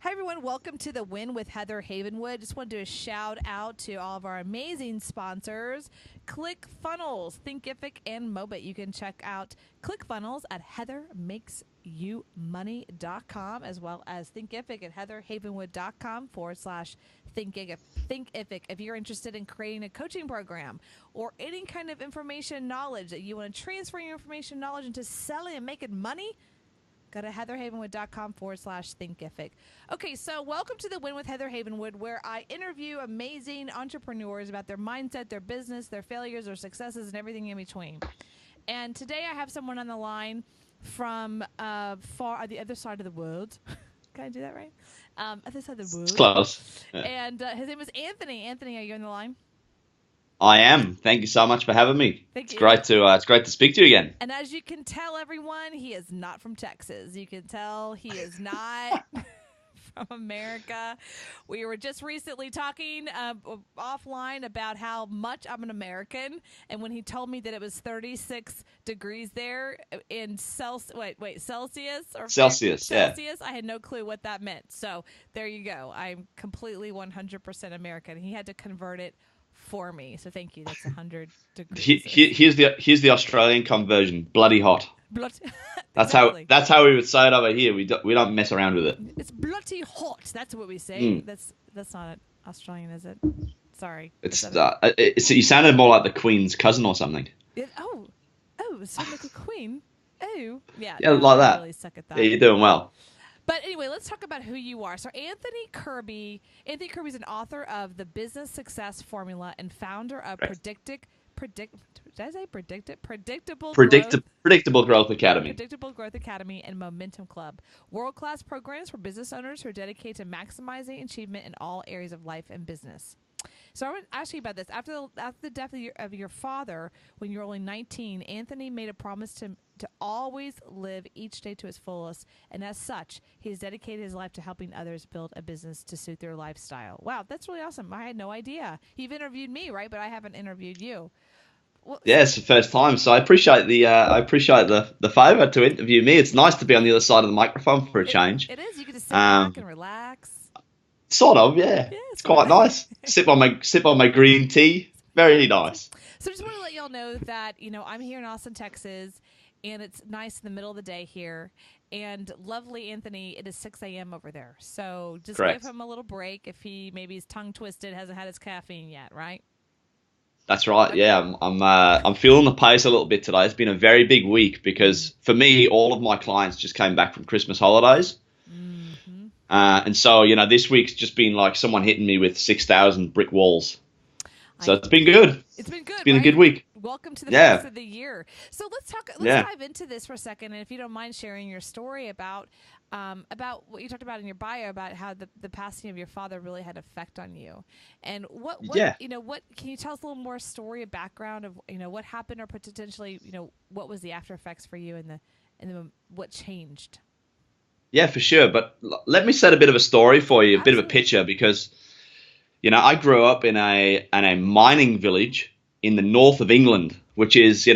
Hi, everyone. Welcome to the Win with Heather Havenwood. Just want to do a shout out to all of our amazing sponsors, ClickFunnels, Thinkific, and Mobit. You can check out ClickFunnels at heathermakesyoumoney.com as well as Thinkific at heatherhavenwood.com/Thinkific. If you're interested in creating a coaching program or any kind of information knowledge that you want to transfer your information knowledge into selling and making money, go to heatherhavenwood.com/Thinkific. Okay, so welcome to the Win with Heather Havenwood, where I interview amazing entrepreneurs about their mindset, their business, their failures, their successes, and everything in between. And today I have someone on the line from far the other side of the world. Can I do that right? Other side of the world. It's close. Yeah. And his name is Anthony. Anthony, are you on the line? I am. Thank you so much for having me. Thank you. It's great to speak to you again. And as you can tell, everyone, he is not from Texas. You can tell he is not from America. We were just recently talking offline about how much I'm an American, and when he told me that it was 36 degrees there in Celsius or Celsius, yeah. Celsius, I had no clue what that meant. So there you go. I'm completely 100% American. He had to convert it for me, so thank you. That's 100 degrees. Here's the Australian conversion. Bloody hot. Exactly. That's how we would say it over here. We don't mess around with it. It's bloody hot. That's what we say. That's not Australian, is it? Sorry. You sounded more like the Queen's cousin or something. Oh, so like a queen. Oh, yeah. Yeah, like I that. really suck at that. Yeah, you're doing well. But anyway, let's talk about who you are. So Anthony Kirby is an author of The Business Success Formula and founder of Predictable Growth Academy. Predictable Growth Academy and Momentum Club. World-class programs for business owners who are dedicated to maximizing achievement in all areas of life and business. So I want to ask you about this. After the death of your father, when you were only 19, Anthony made a promise to always live each day to its fullest, and as such, he has dedicated his life to helping others build a business to suit their lifestyle. Wow, that's really awesome. I had no idea. You've interviewed me, right? But I haven't interviewed you. Well, yeah, it's the first time, so I appreciate the favour to interview me. It's nice to be on the other side of the microphone for a change. It is. You get to sit back and relax. Sort of, yeah. It's quite nice. Sip on my green tea. Very nice. So I just want to let y'all know that, I'm here in Austin, Texas, and it's nice in the middle of the day here. And lovely Anthony, it is 6 a.m. over there. So just Correct. give him a little break if maybe he's tongue twisted, hasn't had his caffeine yet, right? That's right. Okay. Yeah, I'm feeling the pace a little bit today. It's been a very big week because for me, all of my clients just came back from Christmas holidays. And so, this week's just been like someone hitting me with 6,000 brick walls. So it's been good. It's been good. It's been a good week. Welcome to the first of the year. So let's dive into this for a second. And if you don't mind sharing your story about what you talked about in your bio, about how the passing of your father really had an effect on you. And what can you tell us a little more story, a background of, what happened or potentially, what was the after effects for you and what changed? Yeah, for sure. But let me set a bit of a story for you, a Absolutely. bit of a picture, because, I grew up in a mining village in the north of England, which is,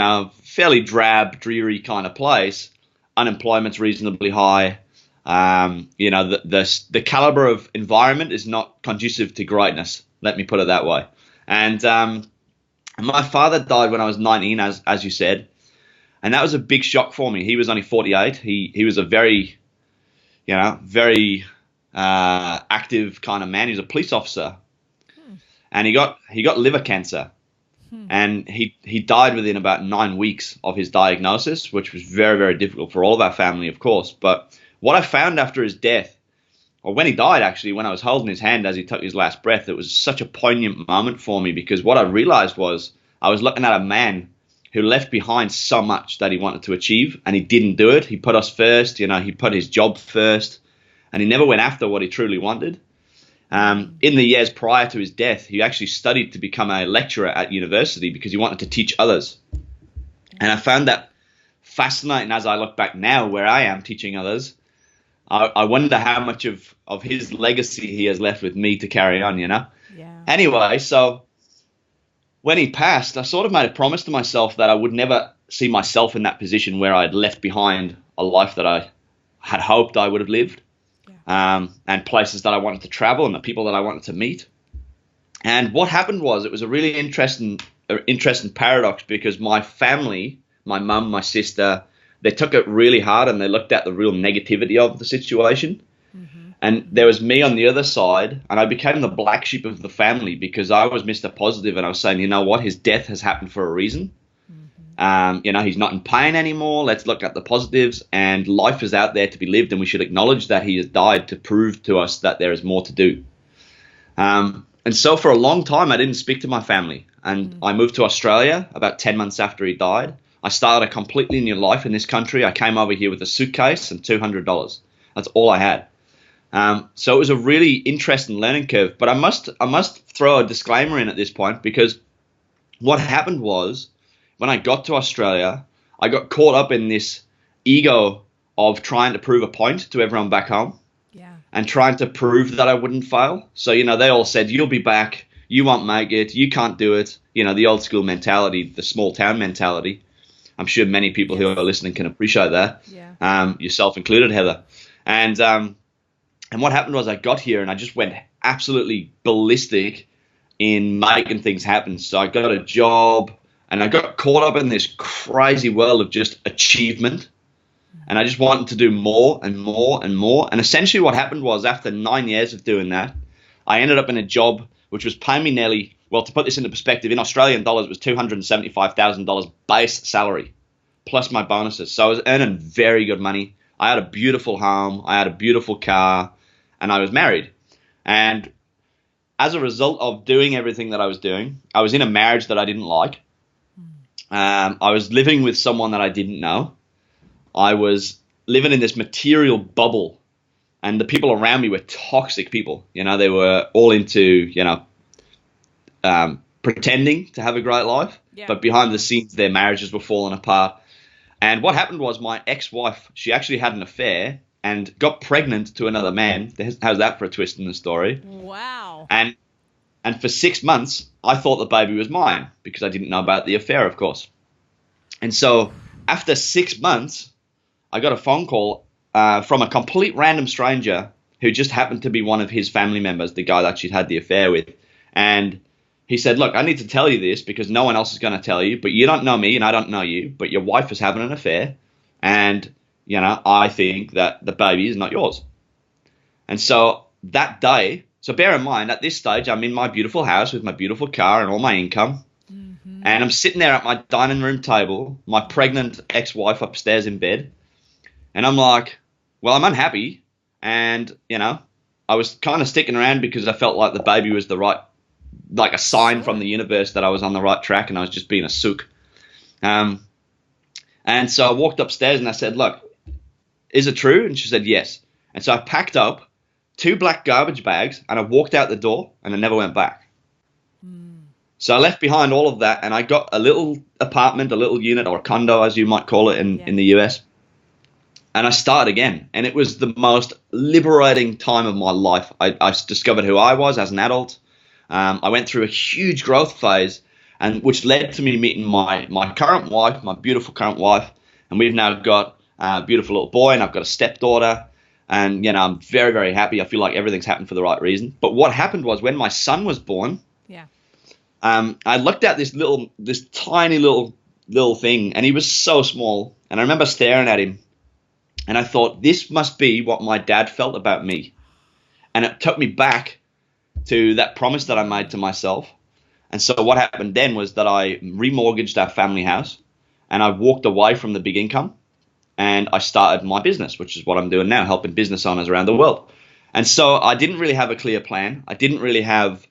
fairly drab, dreary kind of place. Unemployment's reasonably high. The caliber of environment is not conducive to greatness. Let me put it that way. And my father died when I was 19, as you said, and that was a big shock for me. He was only 48. He was a very active kind of man. He was a police officer, and he got liver cancer, and he died within about 9 weeks of his diagnosis, which was very, very difficult for all of our family, of course. But what I found after his death, or when he died, actually, when I was holding his hand as he took his last breath, it was such a poignant moment for me, because what I realized was I was looking at a man who left behind so much that he wanted to achieve, and he didn't do it. He put us first, he put his job first, and he never went after what he truly wanted. In the years prior to his death, he actually studied to become a lecturer at university because he wanted to teach others. And I found that fascinating as I look back now where I am teaching others. I wonder how much of his legacy he has left with me to carry on, Yeah. Anyway, so when he passed, I sort of made a promise to myself that I would never see myself in that position where I'd left behind a life that I had hoped I would have lived. Yeah. and places that I wanted to travel and the people that I wanted to meet. And what happened was, it was a really interesting paradox, because my family, my mum, my sister, they took it really hard and they looked at the real negativity of the situation. And there was me on the other side, and I became the black sheep of the family because I was Mr. Positive, and I was saying, you know what, his death has happened for a reason. He's not in pain anymore. Let's look at the positives, and life is out there to be lived, and we should acknowledge that he has died to prove to us that there is more to do. And so for a long time, I didn't speak to my family, and I moved to Australia about 10 months after he died. I started a completely new life in this country. I came over here with a suitcase and $200. That's all I had. So it was a really interesting learning curve, but I must throw a disclaimer in at this point, because what happened was, when I got to Australia, I got caught up in this ego of trying to prove a point to everyone back home, and trying to prove that I wouldn't fail. So, they all said, you'll be back, you won't make it, you can't do it. The old school mentality, the small town mentality. I'm sure many people who are listening can appreciate that, yourself included, Heather. And what happened was, I got here and I just went absolutely ballistic in making things happen. So I got a job, and I got caught up in this crazy world of just achievement. And I just wanted to do more and more and more. And essentially what happened was, after 9 years of doing that, I ended up in a job which was paying me nearly, well, to put this into perspective, in Australian dollars, it was $275,000 base salary, plus my bonuses. So I was earning very good money. I had a beautiful home, I had a beautiful car, and I was married. And as a result of doing everything that I was doing, I was in a marriage that I didn't like. I was living with someone that I didn't know. I was living in this material bubble, and the people around me were toxic people. They were all into, pretending to have a great life, but behind the scenes, their marriages were falling apart. And what happened was, my ex-wife, she actually had an affair and got pregnant to another man. How's that for a twist in the story? Wow. And for 6 months, I thought the baby was mine, because I didn't know about the affair, of course. And so after 6 months, I got a phone call from a complete random stranger who just happened to be one of his family members, the guy that she'd had the affair with. And he said, look, I need to tell you this because no one else is going to tell you, but you don't know me and I don't know you, but your wife is having an affair, and, I think that the baby is not yours. And so that day, so bear in mind, at this stage, I'm in my beautiful house with my beautiful car and all my income. And I'm sitting there at my dining room table, my pregnant ex-wife upstairs in bed. And I'm like, well, I'm unhappy. And, I was kind of sticking around because I felt like the baby was like a sign from the universe that I was on the right track, and I was just being a sook. And so I walked upstairs and I said, look, is it true? And she said, yes. And so I packed up 2 black garbage bags and I walked out the door, and I never went back. So I left behind all of that, and I got a little apartment, a little unit, or a condo, as you might call it in the US. And I started again, and it was the most liberating time of my life. I discovered who I was as an adult. I went through a huge growth phase, and which led to me meeting my current wife, my beautiful current wife, and we've now got a beautiful little boy, and I've got a stepdaughter, and I'm very, very happy. I feel like everything's happened for the right reason. But what happened was, when my son was born, I looked at this tiny little thing, and he was so small, and I remember staring at him. And I thought, this must be what my dad felt about me. And it took me back to that promise that I made to myself. And so what happened then was that I remortgaged our family house, and I walked away from the big income, and I started my business, which is what I'm doing now, helping business owners around the world. And so I didn't really have a clear plan. I didn't really have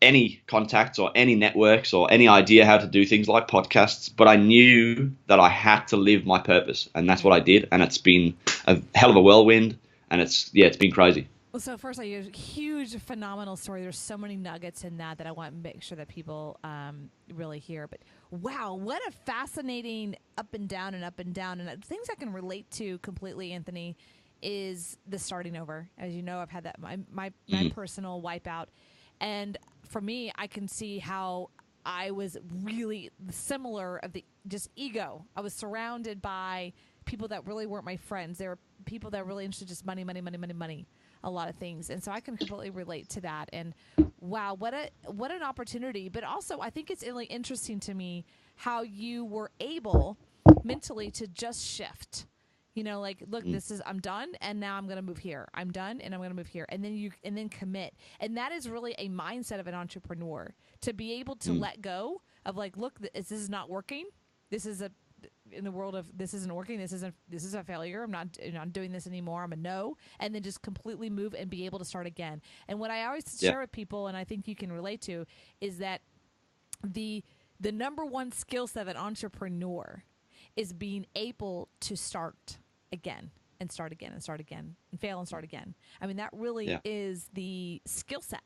any contacts or any networks or any idea how to do things like podcasts, but I knew that I had to live my purpose, and that's what I did. And it's been a hell of a whirlwind, and it's been crazy. Well, so first, a huge, phenomenal story. There's so many nuggets in that I want to make sure that people really hear. But wow, what a fascinating up and down and up and down. And things I can relate to completely, Anthony, is the starting over. As you know, I've had that my personal wipeout. And for me, I can see how I was really similar of the just ego. I was surrounded by people that really weren't my friends. They were people that were really interested in just money, money, money, money, money, a lot of things. And so I can completely relate to that. And wow, what an opportunity. But also, I think it's really interesting to me how you were able mentally to just shift. You know, like, look, I'm done, and now I'm going to move here. I'm done, and I'm going to move here, and then commit. And that is really a mindset of an entrepreneur, to be able to let go of, like, look, this is not working. This is in the world of, this isn't working. This is a failure. I'm not doing this anymore. I'm a no, and then just completely move and be able to start again. And what I always share with people, and I think you can relate to, is that the number one skill set of an entrepreneur is being able to start again and start again and start again and fail and start again. I mean, that really is the skill set,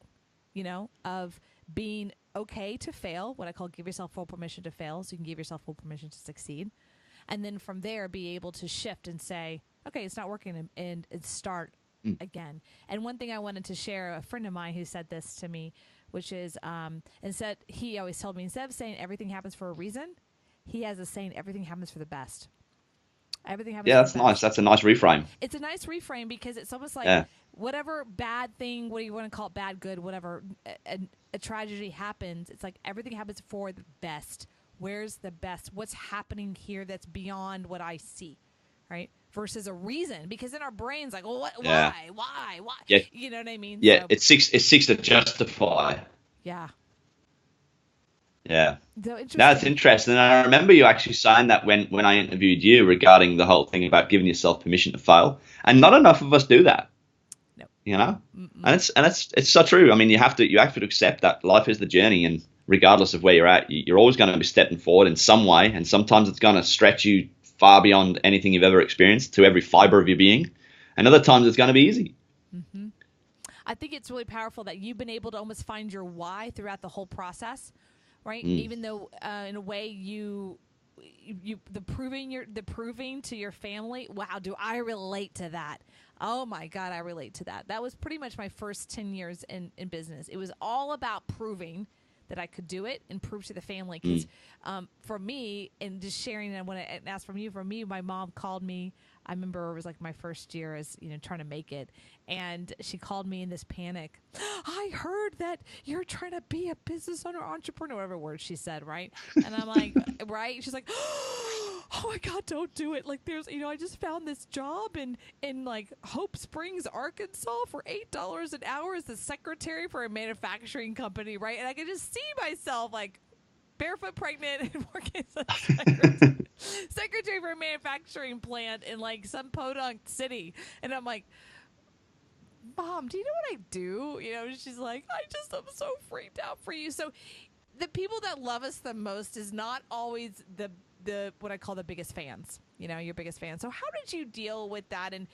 you know, of being okay to fail, what I call give yourself full permission to fail, so you can give yourself full permission to succeed. And then from there, be able to shift and say, okay, it's not working, and start again. And one thing I wanted to share, a friend of mine who said this to me, which is, he always told me, instead of saying everything happens for a reason, he has a saying, everything happens for the best. Everything happens. Yeah, that's nice. That's a nice reframe. It's a nice reframe, because it's almost like whatever bad thing, what do you want to call it, bad, good, whatever, a tragedy happens, it's like everything happens for the best. Where's the best? What's happening here that's beyond what I see, right? Versus a reason, because in our brains, like, well, why? Yeah. You know what I mean? Yeah, so, it seeks to justify. Yeah. Yeah. So interesting. No, it's interesting. And I remember you actually saying that when I interviewed you regarding the whole thing about giving yourself permission to fail. And not enough of us do that. No. You know? And it's so true. I mean, you have to accept that life is the journey, and regardless of where you're at, you're always going to be stepping forward in some way, and sometimes it's going to stretch you far beyond anything you've ever experienced, to every fiber of your being. And other times it's going to be easy. Mm-hmm. I think it's really powerful that you've been able to almost find your why throughout the whole process. Right, even though in a way the proving to your family. Wow, do I relate to that? Oh my God, I relate to that. That was pretty much my first 10 years in business. It was all about proving that I could do it and prove to the family. Because for me, and just sharing, I want to ask from you. For me, my mom called me. I remember it was like my first year as, you know, trying to make it. And she called me in this panic. I heard that you're trying to be a business owner, entrepreneur, whatever word she said, right? And I'm like, right? She's like, oh my God, don't do it. Like, there's, you know, I just found this job in like Hope Springs, Arkansas for $8 an hour as the secretary for a manufacturing company, right? And I could just see myself like barefoot pregnant and working as a secretary for a manufacturing plant in like some podunk city. And I'm like, Mom, do you know what I do? You know, she's like, I'm so freaked out for you. So the people that love us the most is not always the what I call the biggest fans, you know, your biggest fans. So how did you deal with that? And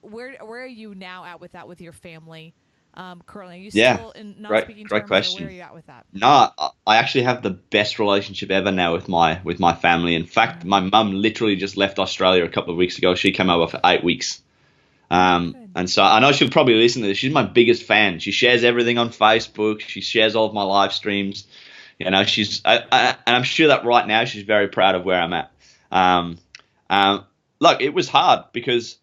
where are you now at with that, with your family? Currently, are you still in non-speaking terms, question. or where are you at with that? No, I actually have the best relationship ever now with my family. In fact, my mum literally just left Australia a couple of weeks ago. She came over for 8 weeks. And so I know she'll probably listen to this. She's my biggest fan. She shares everything on Facebook. She shares all of my live streams. You know, and I'm sure that right now she's very proud of where I'm at. Look, it was hard because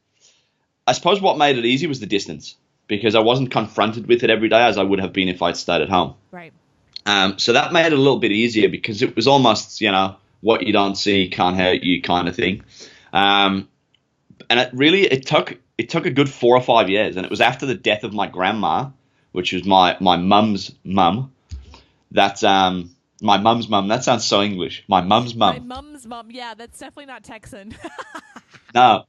I suppose what made it easy was the distance, because I wasn't confronted with it every day as I would have been if I'd stayed at home. Right. So that made it a little bit easier, because it was almost, you know, what you don't see can't hurt you kind of thing. And it took a good 4 or 5 years, and it was after the death of my grandma, which was my mum's mum. That my mum's mum. That sounds so English. My mum's mum. My mum's mum. Yeah, that's definitely not Texan. No.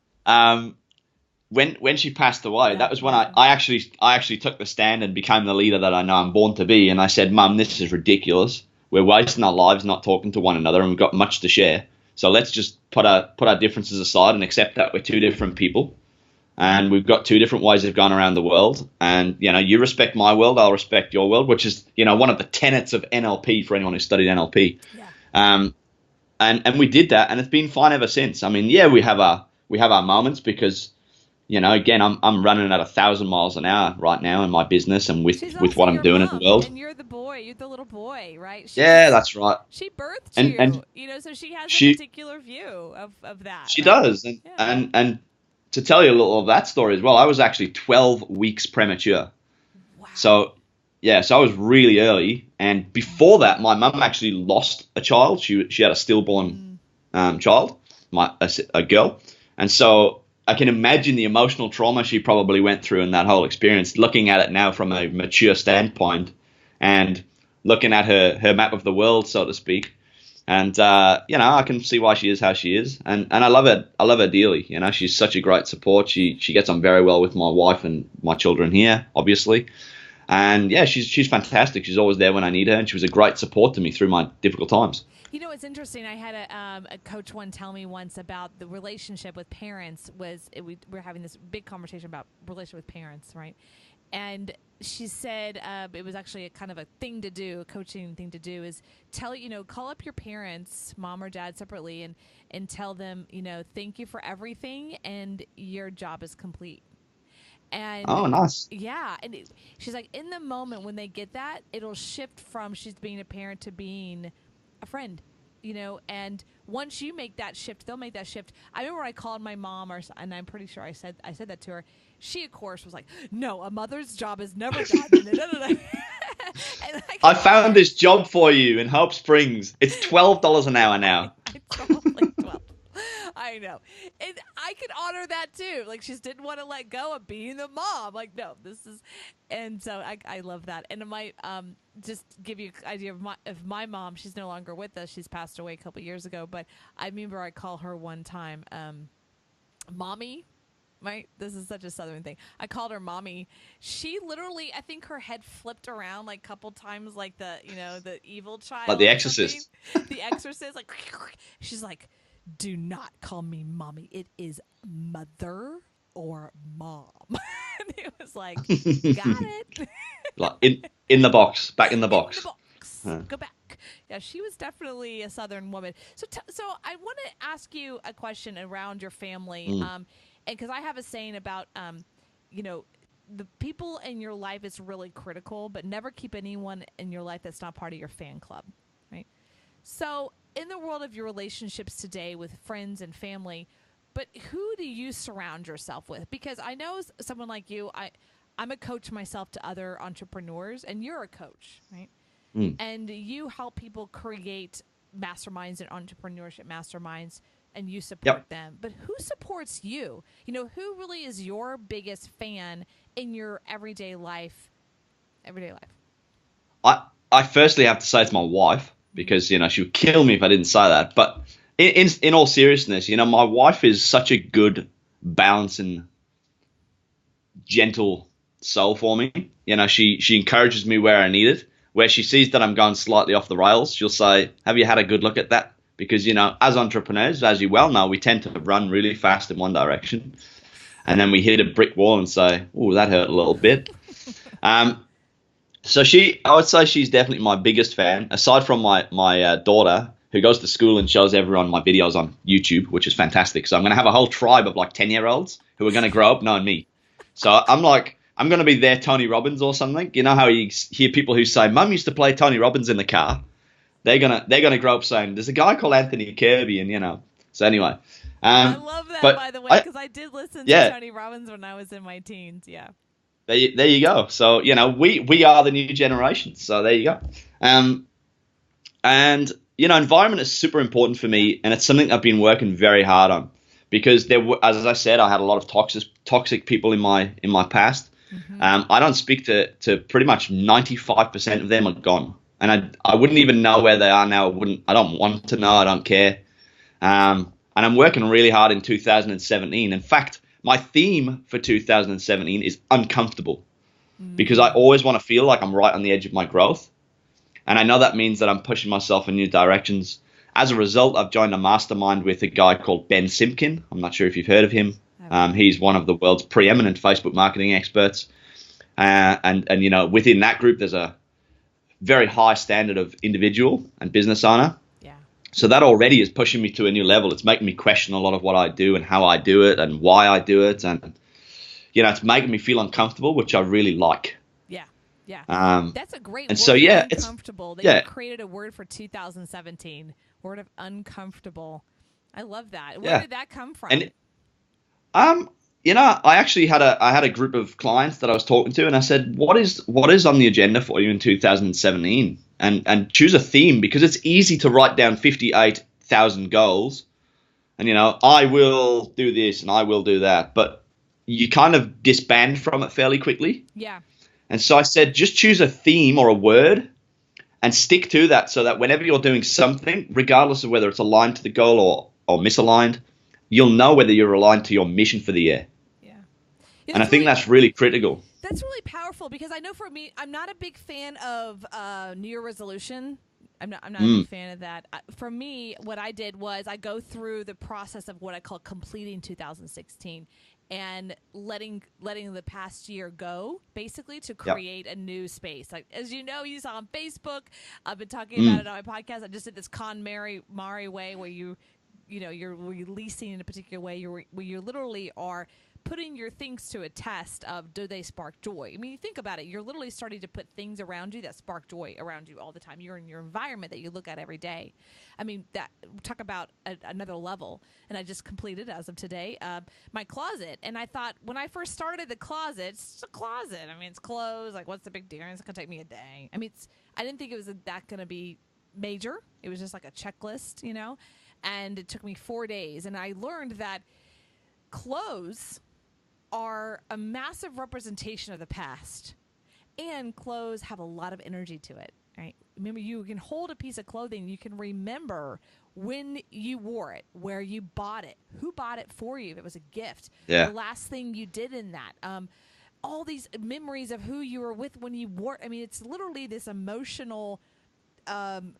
When she passed away, that was when I actually took the stand and became the leader that I know I'm born to be. And I said, Mum, this is ridiculous. We're wasting our lives not talking to one another, and we've got much to share. So let's just put our differences aside and accept that we're two different people, and we've got two different ways of going around the world. And, you know, you respect my world, I'll respect your world, which is, you know, one of the tenets of NLP for anyone who studied NLP. Yeah. And we did that, and it's been fine ever since. I mean, yeah, we have our moments, because, you know, again, I'm running at 1,000 miles an hour right now in my business and with what I'm doing in the world. And you're the boy. You're the little boy, right? Yeah, that's right. She birthed And you, so she has a she particular view of that, she right? does. Yeah. And to tell you a little of that story as well, I was actually 12 weeks premature. Wow. So yeah, so I was really early. And before that, my mum actually lost a child. She had a stillborn Mm. child, a girl, and so I can imagine the emotional trauma she probably went through in that whole experience. Looking at it now from a mature standpoint, and looking at her map of the world, so to speak, and I can see why she is how she is, and I love her. I love her dearly. She's such a great support. She gets on very well with my wife and my children here, obviously. And yeah, she's fantastic. She's always there when I need her, and she was a great support to me through my difficult times. It's interesting. I had a coach one tell me once about the relationship with parents. We were having this big conversation about relationship with parents, right? And she said it was actually a kind of a thing to do, a coaching thing to do, is call up your parents, mom or dad separately, and tell them, thank you for everything, and your job is complete. And Oh, nice. yeah, and she's like, in the moment when they get that, it'll shift from she's being a parent to being a friend, and once you make that shift, they'll make that shift. I remember I called my mom, and I'm pretty sure I said that to her. She, of course, was like, no, a mother's job is never done. And I found this job for you in Hope Springs. It's $12 an hour now. I totally 12. I know. And I could honor that too. Like, she just didn't want to let go of being the mom. Like, no, this is, and so I love that. And it might just give you an idea of my mom. She's no longer with us. She's passed away a couple years ago. But I remember I call her one time, mommy. Right? This is such a Southern thing. I called her mommy. She literally, I think her head flipped around like a couple times, like the evil child. Like The Exorcist. The Exorcist. Like, she's like, do not call me mommy. It is mother or mom. And it was like, got it. Like in the box, back in the box. In the box. Huh. Go back. Yeah, she was definitely a Southern woman. So I want to ask you a question around your family. And because I have a saying about, the people in your life is really critical, but never keep anyone in your life that's not part of your fan club, right? So in the world of your relationships today with friends and family, but who do you surround yourself with? Because I know someone like you, I'm a coach myself to other entrepreneurs, and you're a coach, right? And you help people create masterminds and entrepreneurship masterminds, and you support them. But who supports you? Who really is your biggest fan in your everyday life? I firstly have to say it's my wife, because she would kill me if I didn't say that. But in all seriousness, my wife is such a good, balancing, gentle soul for me. She encourages me where I need it. Where she sees that I'm going slightly off the rails, she'll say, "Have you had a good look at that?" Because, as entrepreneurs, as you well know, we tend to run really fast in one direction, and then we hit a brick wall and say, "Oh, that hurt a little bit." So I would say she's definitely my biggest fan, aside from my daughter, who goes to school and shows everyone my videos on YouTube, which is fantastic. So I'm going to have a whole tribe of like 10-year-olds who are going to grow up knowing me. So I'm going to be their Tony Robbins or something. You know how you hear people who say, "Mum used to play Tony Robbins in the car." They're gonna grow up saying, "There's a guy called Anthony Kirby," and So anyway, I love that, by the way, because I did listen to Tony Robbins when I was in my teens. Yeah. There you go. So we are the new generation. So there you go. And environment is super important for me, and it's something I've been working very hard on, because as I said, I had a lot of toxic people in my past. I don't speak to pretty much 95% of them are gone. And I wouldn't even know where they are now. I don't want to know. I don't care. And I'm working really hard in 2017. In fact, my theme for 2017 is uncomfortable, because I always want to feel like I'm right on the edge of my growth. And I know that means that I'm pushing myself in new directions. As a result, I've joined a mastermind with a guy called Ben Simkin. I'm not sure if you've heard of him. He's one of the world's preeminent Facebook marketing experts. And within that group, there's a very high standard of individual and business owner. Yeah. So that already is pushing me to a new level. It's making me question a lot of what I do and how I do it and why I do it. And, it's making me feel uncomfortable, which I really like. Yeah. Yeah. That's a great And word, so, yeah, uncomfortable, that you yeah, created a word for 2017, word of uncomfortable. I love that. Where yeah. did that come from? And Um, I actually had a group of clients that I was talking to, and I said, "What is on the agenda for you in 2017?" And choose a theme, because it's easy to write down 58,000 goals, and I will do this and I will do that, but you kind of disband from it fairly quickly. Yeah. And so I said, just choose a theme or a word and stick to that, so that whenever you're doing something, regardless of whether it's aligned to the goal or misaligned, you'll know whether you're aligned to your mission for the year. Yeah. Yeah, And I think that's really critical. that's really powerful, because I know for me, I'm not a big fan of New Year resolution. I'm not a big Mm, fan of that. For me, what I did was I go through the process of what I call completing 2016, and letting the past year go, basically, to yep. create a new space. Like, as you saw on Facebook, I've been talking about Mm, it on my podcast. I just did this Mari way, where you're releasing in a particular way, where you literally are putting your things to a test of, do they spark joy? I mean, you think about it, you're literally starting to put things around you that spark joy around you all the time. You're in your environment that you look at every day. I mean, that, talk about another level. And I just completed, as of today, my closet. And I thought, when I first started the closet, it's just a closet. I mean, it's clothes. Like, what's the big deal? It's going to take me a day. I mean, I didn't think it was that going to be major. It was just like a checklist, and it took me 4 days. And I learned that clothes are a massive representation of the past, and clothes have a lot of energy to it, right? Remember, you can hold a piece of clothing, you can remember when you wore it, where you bought it, who bought it for you, if it was a gift, the yeah. last thing you did in that, all these memories of who you were with when you wore it. I mean, it's literally this emotional um,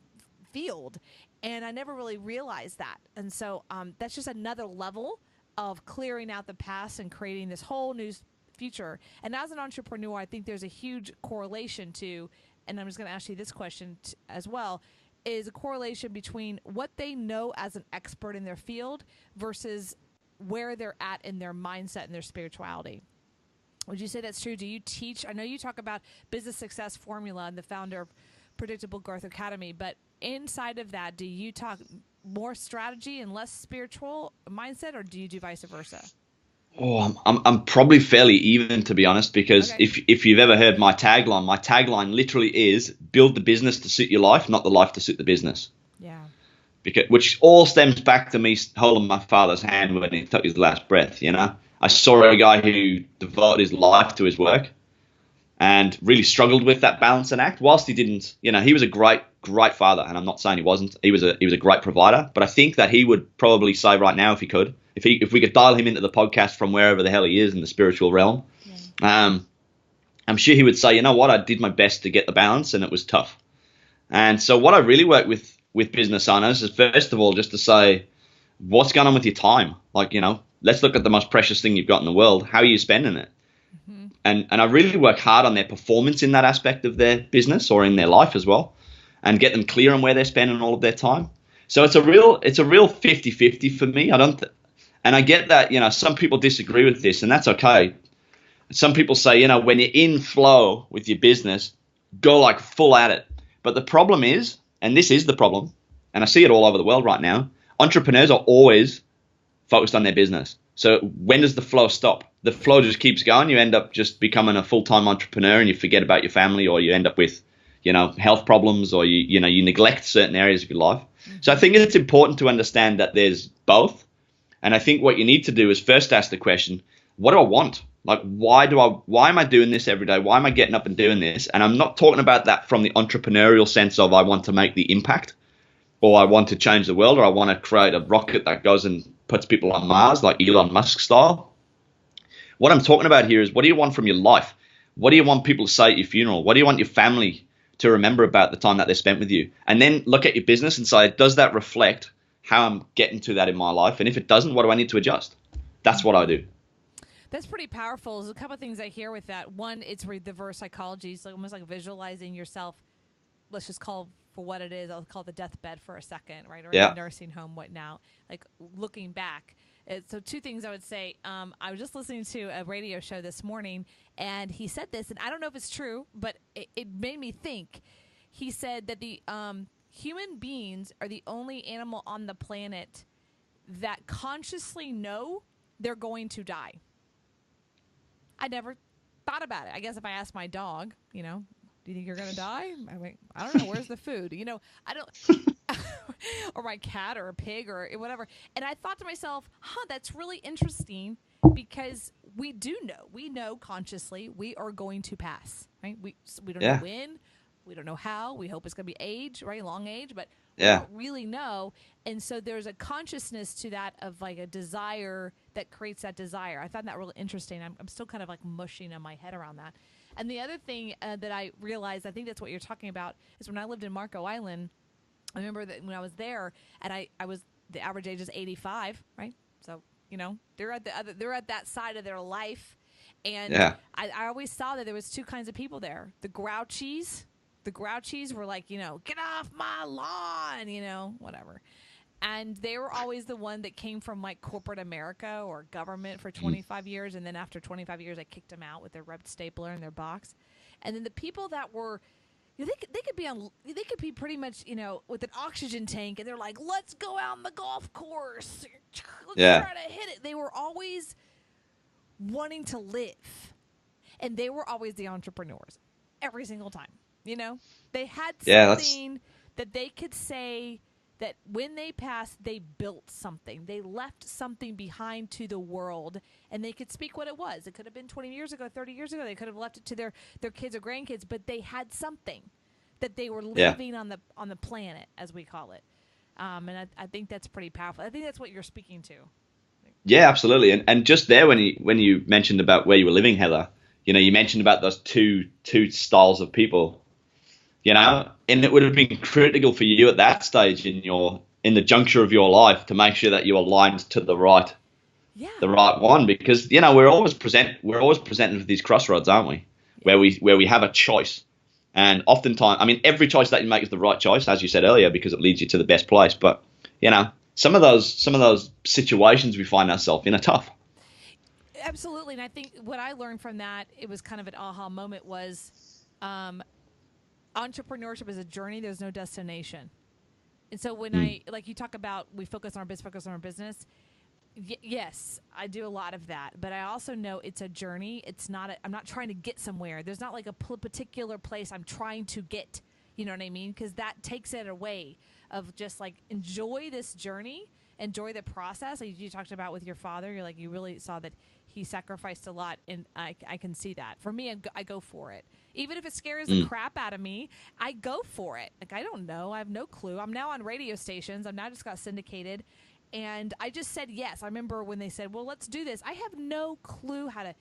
field, and I never really realized that. And so that's just another level of clearing out the past and creating this whole new future. And as an entrepreneur, I think there's a huge correlation to, and I'm just going to ask you this question as well, is a correlation between what they know as an expert in their field versus where they're at in their mindset and their spirituality. Would you say that's true? Do you teach? I know you talk about business success formula and the founder of Predictable Growth Academy, but inside of that, do you talk more strategy and less spiritual mindset, or do you do vice versa? Oh, I'm probably fairly even, to be honest, because Okay. if you've ever heard my tagline literally is, build the business to suit your life, not the life to suit the business. Yeah. Which all stems back to me holding my father's hand when he took his last breath. I saw a guy who devoted his life to his work and really struggled with that balance and act. Whilst he didn't, he was a great father, and I'm not saying he wasn't. He was a great provider, but I think that he would probably say right now, if he could, if we could dial him into the podcast from wherever the hell he is in the spiritual realm, Yeah. I'm sure he would say, you know what, I did my best to get the balance, and it was tough. And so what I really work with business owners is, first of all, just to say, what's going on with your time? Like, let's look at the most precious thing you've got in the world. How are you spending it? Mm-hmm. And I really work hard on their performance in that aspect of their business or in their life as well, and get them clear on where they're spending all of their time. So it's a real 50-50 for me. And I get that, some people disagree with this, and that's okay. Some people say, when you're in flow with your business, go like full at it. But the problem is, and this is the problem, and I see it all over the world right now, entrepreneurs are always focused on their business. So when does the flow stop? The flow just keeps going. You end up just becoming a full-time entrepreneur, and you forget about your family, or you end up with, health problems, or you neglect certain areas of your life. Mm-hmm. So I think it's important to understand that there's both. And I think what you need to do is first ask the question, what do I want? Like, why am I doing this every day? Why am I getting up and doing this? And I'm not talking about that from the entrepreneurial sense of, I want to make the impact, or I want to change the world, or I want to create a rocket that goes and puts people on Mars, like Elon Musk style. What I'm talking about here is, what do you want from your life? What do you want people to say at your funeral? What do you want your family to remember about the time that they spent with you? And then look at your business and say, does that reflect how I'm getting to that in my life? And if it doesn't, what do I need to adjust? That's what I do. That's pretty powerful. There's a couple of things I hear with that. One, it's reverse psychology. So almost like visualizing yourself. Let's just call for what it is. I'll call the deathbed for a second, right? Or in Yeah. the nursing home, what now? Like looking back. So two things I would say. I was just listening to a radio show this morning, And he said this, and I don't know if it's true, but it made me think. He said that the human beings are the only animal on the planet that consciously know they're going to die. I never thought about it. I guess if I asked my dog, do you think you're going to die? I'm like, I don't know. Where's the food? I don't. Or my cat or a pig or whatever. And I thought to myself, that's really interesting because we know consciously we are going to pass, right? We don't know when, we don't know how. We hope it's going to be age, right? Long age, but we don't really know. And so there's a consciousness to that of like a desire that creates that desire. I found that really interesting. I'm still kind of like mushing in my head around that. And the other thing that I realized, I think that's what you're talking about, is when I lived in Marco Island, I remember that when I was there, and I was, the average age is 85, right? So, they're at that side of their life. And I always saw that there was two kinds of people there. The grouchies were like, get off my lawn, whatever. And they were always the one that came from like corporate America or government for 25 years. And then after 25 years, I kicked them out with their rubbed stapler in their box. And then the people that were, they could be pretty much, with an oxygen tank, and they're like, let's go out on the golf course. Let's try to hit it. They were always wanting to live. And they were always the entrepreneurs every single time. They had something that they could say that when they passed, they built something. They left something behind to the world, and they could speak what it was. It could have been 20 years ago, 30 years ago. They could have left it to their kids or grandkids, but they had something that they were leaving on the planet, as we call it. And I think that's pretty powerful. I think that's what you're speaking to. Yeah, absolutely. And just there, when you mentioned about where you were living, Heather, you mentioned about those two styles of people. And it would have been critical for you at that stage in the juncture of your life to make sure that you aligned to the right one, because we're always presented with these crossroads, aren't we? Where we have a choice, and oftentimes, every choice that you make is the right choice, as you said earlier, because it leads you to the best place. But some of those situations we find ourselves in are tough. Absolutely, and I think what I learned from that, it was kind of an aha moment, was entrepreneurship is a journey. There's no destination. And so when you talk about, we focus on our business. Yes, I do a lot of that, but I also know it's a journey. I'm not trying to get somewhere. There's not like a particular place I'm trying to get, you know what I mean? Because that takes it away of just like, enjoy this journey, enjoy the process. Like you talked about with your father, you're like, you really saw that he sacrificed a lot, and I can see that. For me, I go for it. Even if it scares the crap out of me, I go for it. Like, I don't know. I have no clue. I'm now on radio stations. I'm now just got syndicated. And I just said yes. I remember when they said, well, let's do this. I have no clue how to,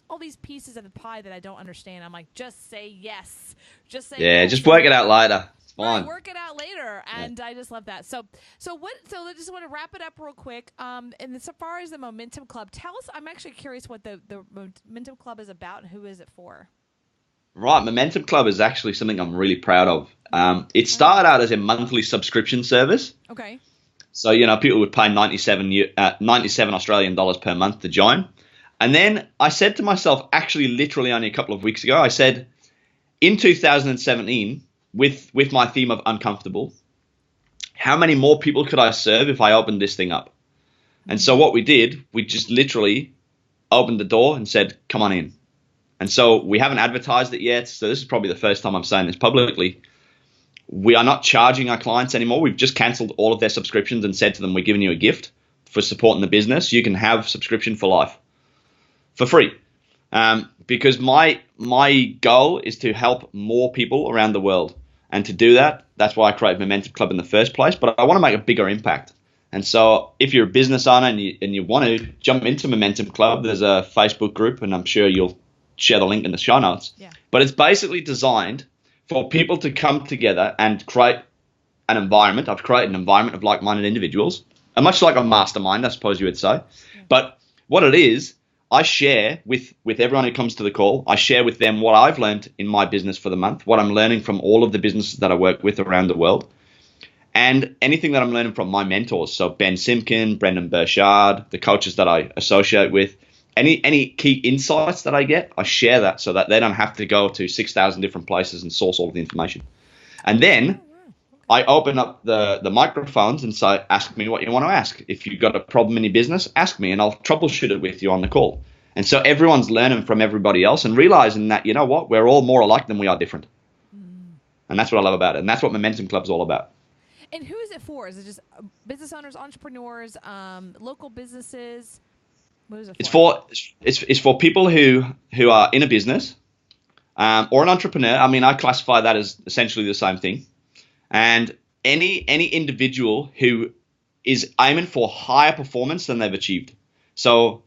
all these pieces of the pie that I don't understand. I'm like, just say yes. Just say yes. Just work it out later. It's fine. Right, work it out later. And I just love that. So I just want to wrap it up real quick. And so far as the Momentum Club, tell us, I'm actually curious what the Momentum Club is about and who is it for? Right, Momentum Club is actually something I'm really proud of. It started out as a monthly subscription service. Okay. So, people would pay 97 Australian dollars per month to join. And then I said to myself, actually literally only a couple of weeks ago, I said, in 2017, with my theme of uncomfortable, how many more people could I serve if I opened this thing up? And so what we did, we just literally opened the door and said, come on in. And so we haven't advertised it yet. So this is probably the first time I'm saying this publicly. We are not charging our clients anymore. We've just canceled all of their subscriptions and said to them, we're giving you a gift for supporting the business. You can have subscription for life for free. Because my goal is to help more people around the world. And to do that, that's why I created Momentum Club in the first place. But I want to make a bigger impact. And so if you're a business owner and you want to jump into Momentum Club, there's a Facebook group, and I'm sure you'll share the link in the show notes. Yeah. But it's basically designed for people to come together and create an environment. I've created an environment of like-minded individuals, and much like a mastermind, I suppose you would say. Yeah. But what it is, I share with everyone who comes to the call. I share with them what I've learned in my business for the month, what I'm learning from all of the businesses that I work with around the world, and anything that I'm learning from my mentors. So Ben Simkin, Brendan Burchard, the coaches that I associate with, any key insights that I get, I share that so that they don't have to go to 6,000 different places and source all of the information. And then I open up the microphones and say, ask me what you want to ask. If you've got a problem in your business, ask me and I'll troubleshoot it with you on the call. And so everyone's learning from everybody else and realizing that, you know what, we're all more alike than we are different. And that's what I love about it. And that's what Momentum Club's all about. And who is it for? Is it just business owners, entrepreneurs, local businesses? What is it for? It's for people who are in a business or an entrepreneur. I mean, I classify that as essentially the same thing. And any individual who is aiming for higher performance than they've achieved. So,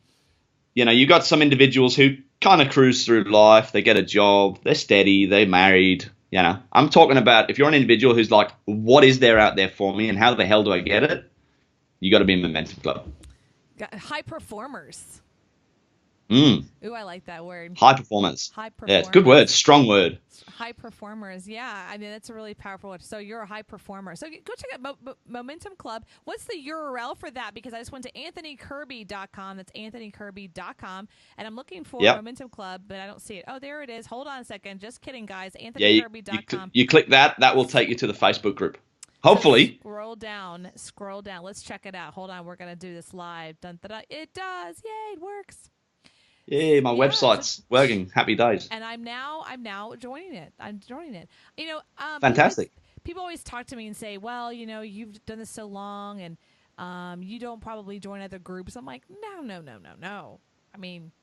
you know, you got some individuals who kind of cruise through life. They get a job, they're steady, they're married. You know, I'm talking about if you're an individual who's like, what is there out there for me and how the hell do I get it? You got to be in the Momentum Club. High performers. Ooh, I like that word. High performance. High performance. Yeah, it's a good word. Strong word. High performers. Yeah, I mean, that's a really powerful word. So you're a high performer. So go check out Momentum Club. What's the URL for that? Because I just went to anthonykirby.com. That's anthonykirby.com. And I'm looking for Momentum Club, but I don't see it. Oh, there it is. Hold on a second. Just kidding, guys. anthonykirby.com. You click that. That will take you to the Facebook group. Hopefully. So scroll down. Let's check it out. Hold on. We're going to do this live. Dun, dun, dun. It does. Yay, it works. Yeah, my website's working. Happy days. And I'm now joining it. I'm joining it. You know, fantastic. People always talk to me and say, "Well, you know, you've done this so long, and you don't probably join other groups." I'm like, no. I mean,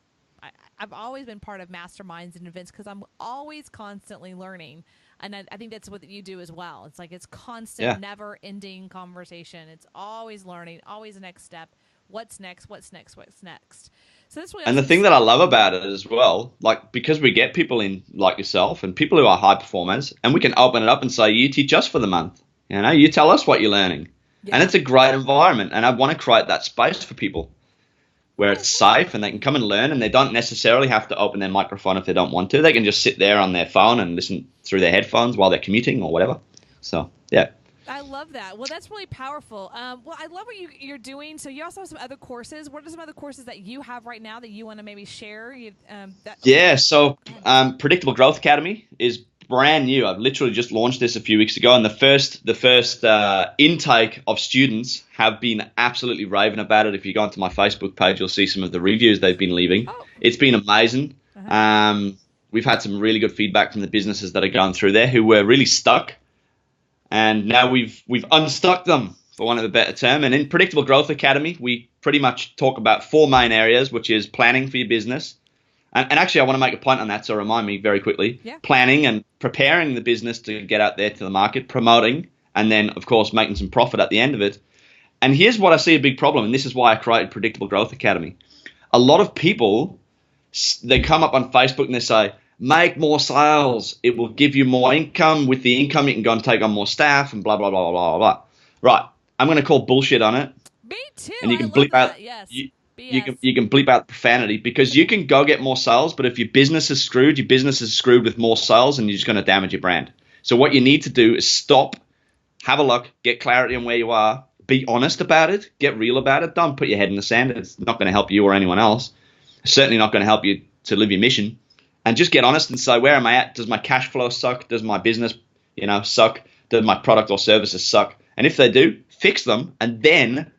I've always been part of masterminds and events because I'm always constantly learning, and I think that's what you do as well. It's like it's constant, never-ending conversation. It's always learning, always the next step. What's next? So that's what. And the thing that I love about it as well, like because we get people in like yourself and people who are high performers, and we can open it up and say, "You teach us for the month. You know, you tell us what you're learning," and it's a great environment. And I want to create that space for people where it's safe and they can come and learn, and they don't necessarily have to open their microphone if they don't want to. They can just sit there on their phone and listen through their headphones while they're commuting or whatever. So yeah. I love that. Well, that's really powerful. Well, I love what you're doing. So you also have some other courses. What are some other courses that you have right now that you want to maybe share? So Predictable Growth Academy is brand new. I've literally just launched this a few weeks ago, and the first intake of students have been absolutely raving about it. If you go onto my Facebook page, you'll see some of the reviews they've been leaving. It's been amazing. We've had some really good feedback from the businesses that are going through there who were really stuck. And now we've unstuck them, for want of a better term. And in Predictable Growth Academy, we pretty much talk about 4 main areas, which is planning for your business. And actually, I want to make a point on that, so remind me very quickly. Yeah. Planning and preparing the business to get out there to the market, promoting, and then, of course, making some profit at the end of it. And here's what I see a big problem, and this is why I created Predictable Growth Academy. A lot of people, they come up on Facebook and they say, make more sales. It will give you more income. With the income, you can go and take on more staff and blah, blah, blah, blah, blah. Right. I'm going to call bullshit on it. Me too. And you can bleep out. Yes. You can bleep out profanity because you can go get more sales, but if your business is screwed with more sales and you're just going to damage your brand. So what you need to do is stop, have a look, get clarity on where you are, be honest about it, get real about it. Don't put your head in the sand. It's not going to help you or anyone else. It's certainly not going to help you to live your mission. And just get honest and say, where am I at? Does my cash flow suck? Does my business, suck? Does my product or services suck? And if they do, fix them, and then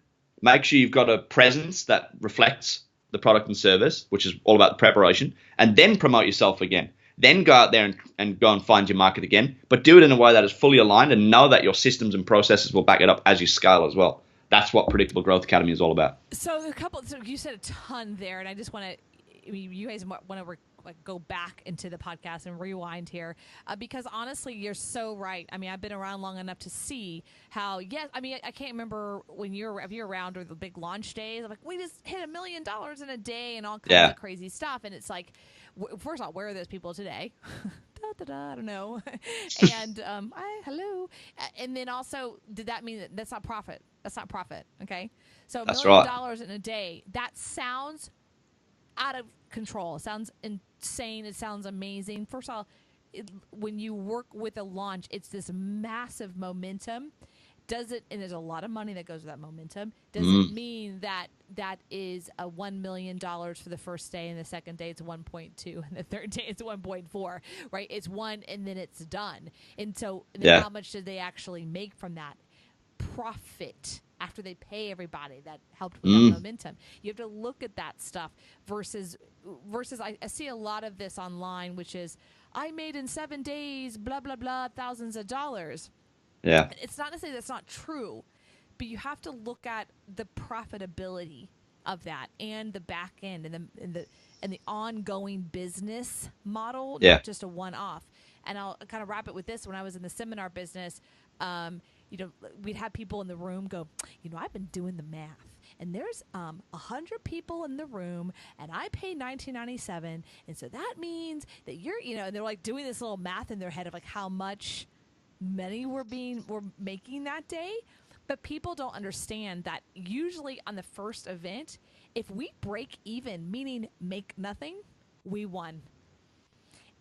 make sure you've got a presence that reflects the product and service, which is all about the preparation, and then promote yourself again. Then go out there and go and find your market again, but do it in a way that is fully aligned and know that your systems and processes will back it up as you scale as well. That's what Predictable Growth Academy is all about. So you said a ton there, and I just want to, you guys want to go back into the podcast and rewind here because honestly, you're so right. I mean, I've been around long enough to see how, yes, I mean, I can't remember when you're around or the big launch days. I'm like, we just hit $1 million in a day and all kinds of crazy stuff. And it's like, first of all, where are those people today? I don't know. And hello. And then also, did that mean that's not profit? That's not profit. Okay. So $1 million in a day, that sounds out of control. It sounds insane. It sounds amazing. First of all, when you work with a launch, it's this massive momentum. doesn't, and there's a lot of money that goes with that momentum, Mm. doesn't mean that that is a $1 million for the first day, and the second day it's 1.2, and the third day it's 1.4, right? It's one, and then it's done. And so then Yeah. how much did they actually make from that profit after they pay everybody that helped with that momentum? You have to look at that stuff versus I see a lot of this online, which is, I made in 7 days, blah, blah, blah, thousands of dollars. Yeah. It's not to say that's not true, but you have to look at the profitability of that and the back end and the ongoing business model, Yeah. not just a one-off. And I'll kind of wrap it with this. When I was in the seminar business, we'd have people in the room go, I've been doing the math, and there's 100 people in the room, and I pay $19.97, and so that means that you're, and they're like doing this little math in their head of like how much money we're making that day. But people don't understand that usually on the first event, if we break even, meaning make nothing, we won.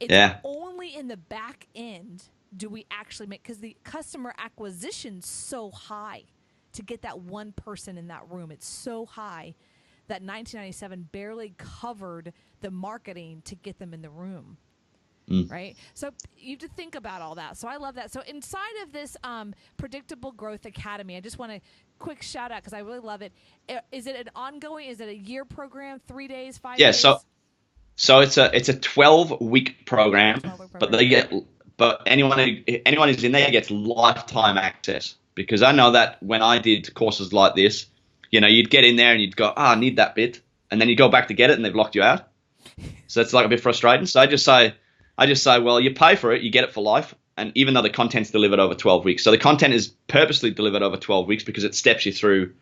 It's only in the back end do we actually make, because the customer acquisition's so high to get that one person in that room. It's so high that $19.97 barely covered the marketing to get them in the room. Right? So you have to think about all that. So I love that. So inside of this Predictable Growth Academy, I just want to quick shout out because I really love it. Is it an ongoing, is it a year program, 3 days, 5 days? Yeah, so it's a 12-week program, 12-week program. But anyone who's in there gets lifetime access, because I know that when I did courses like this, you'd get in there and you'd go, I need that bit, and then you go back to get it and they've locked you out. So it's like a bit frustrating. So I just say, well, you pay for it, you get it for life. And even though the content's delivered over 12 weeks. So the content is purposely delivered over 12 weeks because it steps you through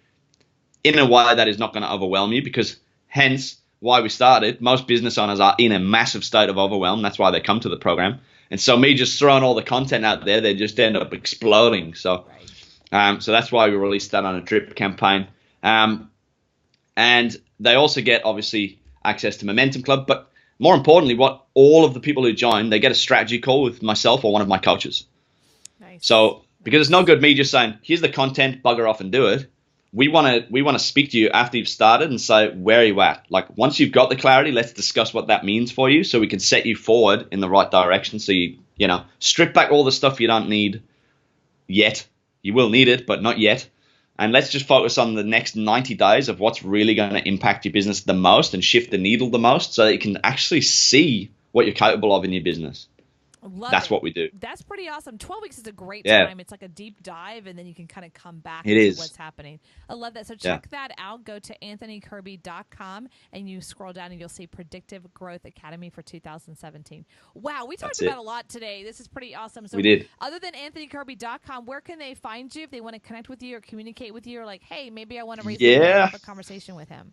in a way that is not going to overwhelm you, because hence why we started. Most business owners are in a massive state of overwhelm. That's why they come to the program. And so me just throwing all the content out there, they just end up exploding. So, so that's why we released that on a drip campaign. And they also get, obviously, access to Momentum Club. But more importantly, what all of the people who join, they get a strategy call with myself or one of my coaches. Nice. So because it's no good me just saying, here's the content, bugger off and do it. We want to speak to you after you've started and say, where are you at? Like, once you've got the clarity, let's discuss what that means for you so we can set you forward in the right direction. So you strip back all the stuff you don't need yet. You will need it, but not yet. And let's just focus on the next 90 days of what's really going to impact your business the most and shift the needle the most so that you can actually see what you're capable of in your business. That's what we do. That's pretty awesome. 12 weeks is a great time. It's like a deep dive, and then you can kind of come back to what's happening. I love that. So check that out. Go to anthonykirby.com, and you scroll down, and you'll see Predictive Growth Academy for 2017. Wow, we talked about a lot today. This is pretty awesome. So we did. Other than anthonykirby.com, where can they find you if they want to connect with you or communicate with you, or like, hey, maybe I want to raise have a conversation with him?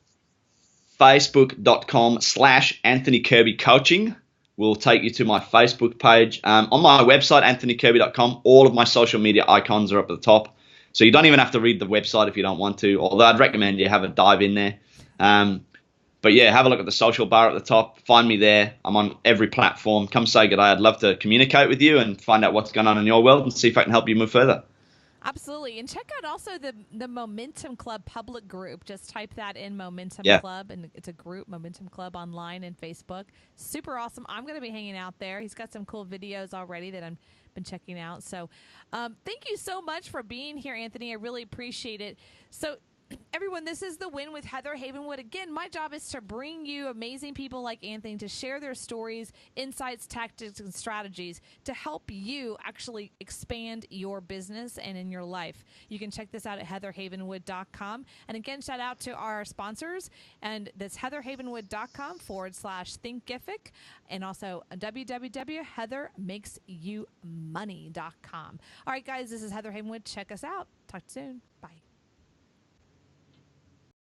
Facebook.com/Anthony Kirby Coaching will take you to my Facebook page. On my website, anthonykirby.com, all of my social media icons are up at the top. So you don't even have to read the website if you don't want to, although I'd recommend you have a dive in there. But yeah, have a look at the social bar at the top. Find me there. I'm on every platform. Come say good day. I'd love to communicate with you and find out what's going on in your world and see if I can help you move further. Absolutely. And check out also the Momentum Club public group. Just type that in, Momentum Club, and it's a group, Momentum Club, online and Facebook. Super awesome. I'm going to be hanging out there. He's got some cool videos already that I've been checking out. So thank you so much for being here, Anthony. I really appreciate it. So everyone, this is The Win with Heather Havenwood. Again, my job is to bring you amazing people like Anthony to share their stories, insights, tactics, and strategies to help you actually expand your business and in your life. You can check this out at heatherhavenwood.com. And again, shout out to our sponsors. And that's heatherhavenwood.com/thinkific, and also www.heathermakesyoumoney.com. All right, guys, this is Heather Havenwood. Check us out. Talk soon. Bye.